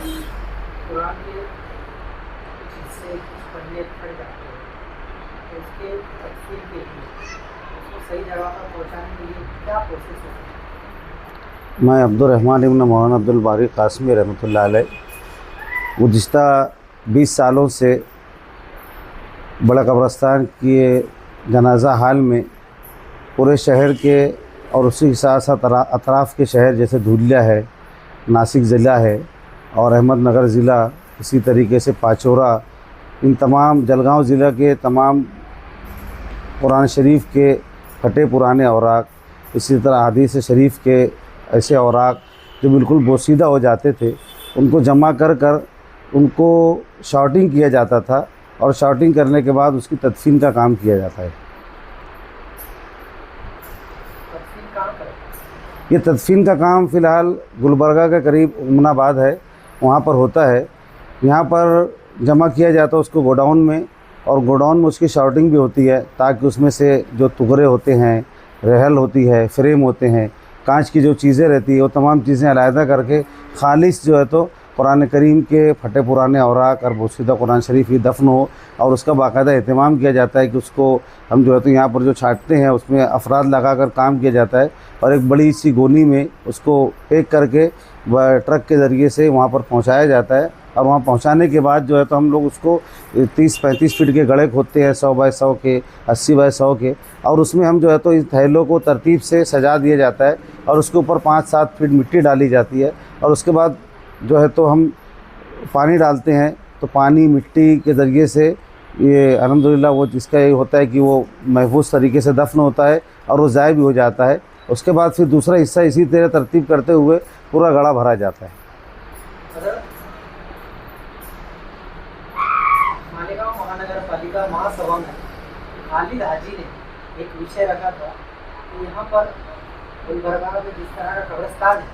कि कुरान के कुछ हिस्से कुछ पन्ने फट जाते हैं, तो उसके तकसीर के लिए उसको सही जगह पर पहुँचाने के लिए क्या प्रोसेस होता है? मैं अब्दुर्रहमान इब्न मौलाना अब्दुल बारी कासमी रहमतुल्लाह अलैह गुज़िश्ता 20 सालों से बड़ा कब्रस्तान के जनाज़ा हाल में पूरे शहर के और उसी के साथ साथ अतराफ़ के शहर जैसे धुलिया है, नासिक ज़िला है और अहमदनगर ज़िला, इसी तरीके से पाचोरा, इन तमाम जलगांव ज़िला के तमाम कुरान शरीफ के फटे पुराने औराक, इसी तरह हदीस शरीफ के ऐसे औराक जो बिल्कुल बोसीदा हो जाते थे, उनको जमा कर कर उनको शॉर्टिंग किया जाता था और शॉर्टिंग करने के बाद उसकी तदफीन का काम किया जाता है। तकसीर कहाँ पर है? ये तदफीन का काम फ़िलहाल गुलबर्गा के करीब उमनाबाद है, वहाँ पर होता है। यहाँ पर जमा किया जाता है उसको गोडाउन में, और गोडाउन में उसकी शॉर्टिंग भी होती है ताकि उसमें से जो टुकड़े होते हैं, रहल होती है, फ्रेम होते हैं, कांच की जो चीज़ें रहती है, वो तमाम चीज़ें अलहदा करके खालिस जो है तो कुरान करीम के फटे पुराने औराक और बोसीदा कुरान शरीफ ही दफन हो, और उसका बाकायदा एहतमाम किया जाता है कि उसको हम जो है तो यहाँ पर जो छाँटते हैं उसमें अफराद लगा कर काम किया जाता है, और एक बड़ी सी गोनी में उसको पैक करके वह ट्रक के ज़रिए से वहाँ पर पहुँचाया जाता है। और वहाँ पहुँचाने के बाद जो है तो हम लोग उसको 30-35 फीट के गड्ढे खोदते हैं, 100 बाय 100 के, 80 बाय 100 के, और उसमें हम जो है तो इस थैलों को तरतीब से सजा दिया जाता है और उसके ऊपर 5-7 फीट मिट्टी डाली जाती है, और उसके बाद जो है तो हम पानी डालते हैं। तो पानी मिट्टी के ज़रिए से ये अल्हम्दुलिल्लाह वो जिसका ये होता है कि वो महफूज तरीके से दफन होता है और वो ज़ाय भी हो जाता है। उसके बाद फिर दूसरा हिस्सा इसी तरह तरतीब करते हुए पूरा गड़ा भरा जाता है। मालेगांव महानगर पालिका महासभा में खालिद हाजी ने एक विषय रखा था कि यहाँ पर गुलबर्गा में जिस तरह का कब्रिस्तान है,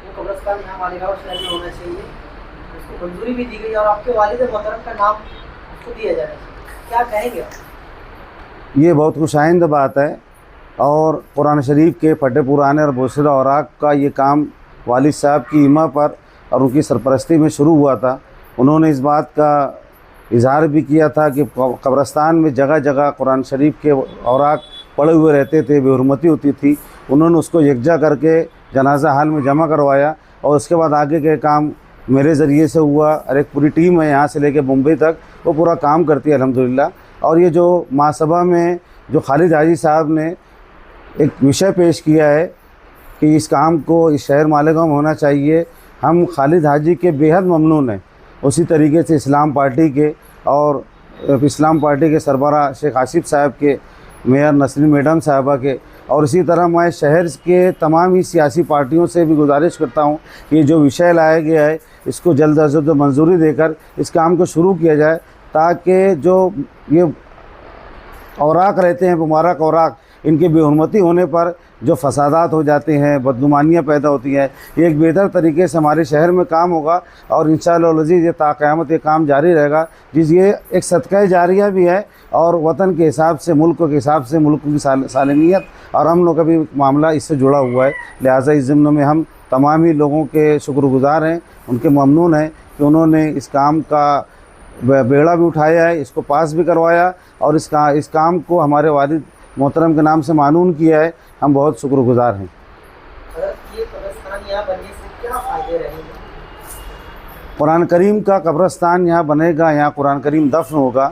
वो कब्रिस्तान यहाँ मालेगांव शहर में होना चाहिए। उसको मंजूरी भी दी गई और आपके वालिद मोहतरम का नाम उसको दिया जाना चाहिए। क्या कहेंगे आप? ये बहुत खुशाइंद बात है, और कुरान शरीफ के फटे पुराने और बोसीदा औराक का ये काम वालिद साहब की हिम्मत पर और उनकी सरपरस्ती में शुरू हुआ था। उन्होंने इस बात का इजहार भी किया था कि कब्रिस्तान में जगह जगह कुरान शरीफ के औराक पड़े हुए रहते थे, बेहुरमती होती थी। उन्होंने उसको यकजा करके जनाजा हाल में जमा करवाया, और उसके बाद आगे के काम मेरे ज़रिए से हुआ, और एक पूरी टीम है यहाँ से लेके मुंबई तक, वो पूरा काम करती है अल्हम्दुलिल्लाह। और ये जो महासभा में जो खालिद हाजी साहब ने एक विषय पेश किया है कि इस काम को इस शहर मालेगांव में होना चाहिए, हम खालिद हाजी के बेहद ममनून हैं। उसी तरीके से इस्लाम पार्टी के और इस्लाम पार्टी के सरबराह शेख आसिफ साहब के, मेयर नसरीन मैडम साहबा के, और इसी तरह मैं शहर के तमाम ही सियासी पार्टियों से भी गुजारिश करता हूँ कि ये जो विषय लाया गया है इसको जल्द अज जल्द मंजूरी देकर इस काम को शुरू किया जाए, ताकि जो ये औराक रहते हैं, मुबारक औराक, इनके बेहुरमती होने पर जो फसादात हो जाते हैं, बदगुमानियाँ पैदा होती हैं, ये एक बेहतर तरीके से हमारे शहर में काम होगा, और इंशाअल्लाह अज़ीज़ ये ताक़यामत ये काम जारी रहेगा। जिस ये एक सदक़ा जारिया भी है, और वतन के हिसाब से, मुल्क के हिसाब से, मुल्क की सालमियत और हम लोग का भी मामला इससे जुड़ा हुआ है। लिहाजा इस ज़िम्न में हम तमाम ही लोगों के शुक्रगुज़ार हैं, उनके ममनून हैं कि उन्होंने इस काम का बेड़ा भी उठाया है, इसको पास भी करवाया, और इस काम को हमारे वालिद मोहतरम के नाम से मानून किया है। हम बहुत शुक्रगुज़ार हैं। ये कब्रिस्तान यहाँ बनने से क्या फ़ायदे रहेंगे? कुरान करीम का कब्रिस्तान यहाँ बनेगा, यहाँ कुरान करीम दफन होगा,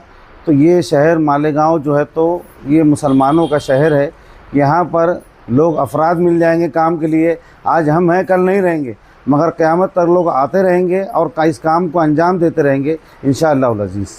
तो ये शहर मालेगांव जो है तो ये मुसलमानों का शहर है। यहाँ पर लोग अफराद मिल जाएंगे काम के लिए। आज हम हैं, कल नहीं रहेंगे, मगर क़यामत तक लोग आते रहेंगे और इस काम को अंजाम देते रहेंगे इंशाअल्लाह अज़ीज़।